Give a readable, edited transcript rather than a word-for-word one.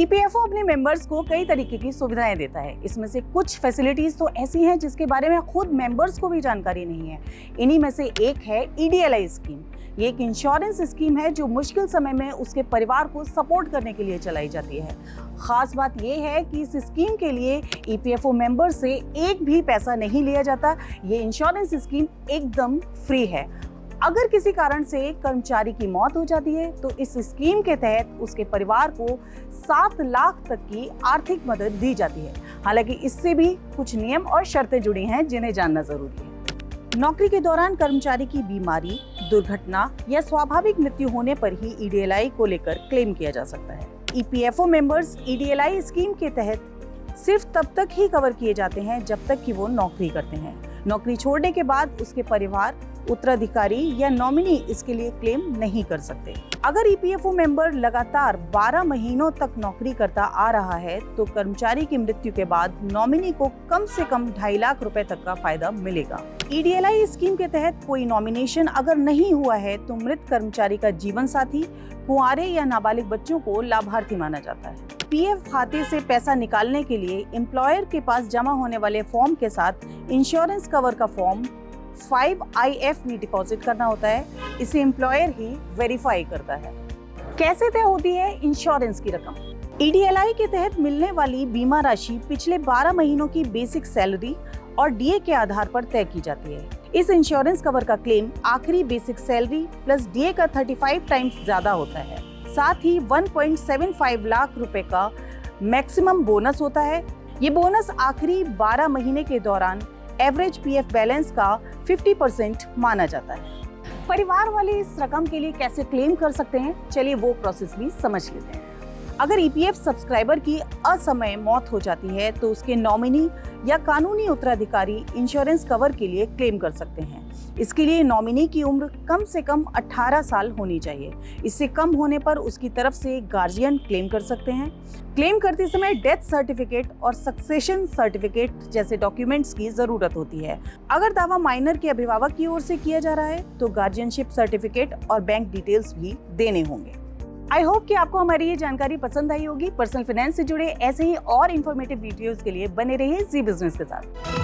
EPFO अपने members को कई तरीके की सुविधाएं देता है। इसमें से कुछ फैसिलिटीज तो ऐसी हैं जिसके बारे में खुद मेंबर्स को भी जानकारी नहीं है। इन्हीं में से एक है ईडीएलआई स्कीम। ये एक इंश्योरेंस स्कीम है जो मुश्किल समय में उसके परिवार को सपोर्ट करने के लिए चलाई जाती है। खास बात यह है कि इस स्कीम के लिए ईपीएफओ मेंबर से एक भी पैसा नहीं लिया जाता। ये इंश्योरेंस स्कीम एकदम फ्री है। अगर किसी कारण से कर्मचारी की मौत हो जाती है तो इस स्कीम के तहत उसके परिवार को 7 लाख तक की आर्थिक मदद दी जाती है। हालांकि इससे भी कुछ नियम और शर्तें जुड़ी हैं जिन्हें जानना जरूरी है। नौकरी के दौरान कर्मचारी की बीमारी, दुर्घटना या स्वाभाविक मृत्यु होने पर ही ईडीएलआई को लेकर क्लेम किया जा सकता है। ईपीएफओ मेंबर्स ईडीएलआई स्कीम के तहत सिर्फ तब तक ही कवर किए जाते हैं जब तक कि वो नौकरी करते हैं। नौकरी छोड़ने के बाद उसके परिवार, उत्तराधिकारी या नॉमिनी इसके लिए क्लेम नहीं कर सकते। अगर ईपीएफओ मेंबर लगातार 12 महीनों तक नौकरी करता आ रहा है तो कर्मचारी की मृत्यु के बाद नॉमिनी को कम से कम 2.5 लाख रुपए तक का फायदा मिलेगा। ईडीएलआई स्कीम के तहत कोई नॉमिनेशन अगर नहीं हुआ है तो मृत कर्मचारी का जीवन साथी, कुंवारे या नाबालिग बच्चों को लाभार्थी माना जाता है। पीएफ खाते से पैसा निकालने के लिए एम्प्लॉयर के पास जमा होने वाले फॉर्म के साथ इंश्योरेंस कवर का फॉर्म 5IF भी डिपॉजिट करना होता है। इसे एम्प्लॉयर ही वेरीफाई करता है। कैसे तय होती है इंश्योरेंस की रकम? ईडीएलआई के तहत मिलने वाली बीमा राशि पिछले 12 महीनों की बेसिक सैलरी और डीए के आधार पर तय की जाती है। इस इंश्योरेंस कवर का क्लेम आखिरी बेसिक सैलरी प्लस डीए का 35 टाइम्स ज्यादा होता है। साथ ही 1.75 लाख रुपए का मैक्सिमम बोनस होता है। ये बोनस आखिरी 12 महीने के दौरान एवरेज पीएफ बैलेंस का 50% माना जाता है। परिवार वाले इस रकम के लिए कैसे क्लेम कर सकते हैं, चलिए वो प्रोसेस भी समझ लेते हैं। अगर ईपीएफ सब्सक्राइबर की असमय मौत हो जाती है तो उसके नॉमिनी या कानूनी उत्तराधिकारी इंश्योरेंस कवर के लिए क्लेम कर सकते हैं। इसके लिए नॉमिनी की उम्र कम से कम 18 साल होनी चाहिए। इससे कम होने पर उसकी तरफ से गार्जियन क्लेम कर सकते हैं। क्लेम करते समय डेथ सर्टिफिकेट और सक्सेशन सर्टिफिकेट जैसे डॉक्यूमेंट्स की जरूरत होती है। अगर दावा माइनर के अभिभावक की ओर से किया जा रहा है तो गार्जियनशिप सर्टिफिकेट और बैंक डिटेल्स भी देने होंगे। आई होप कि आपको हमारी ये जानकारी पसंद आई होगी। पर्सनल फाइनेंस से जुड़े ऐसे ही और इन्फॉर्मेटिव वीडियोस के लिए बने रहिए जी बिजनेस के साथ।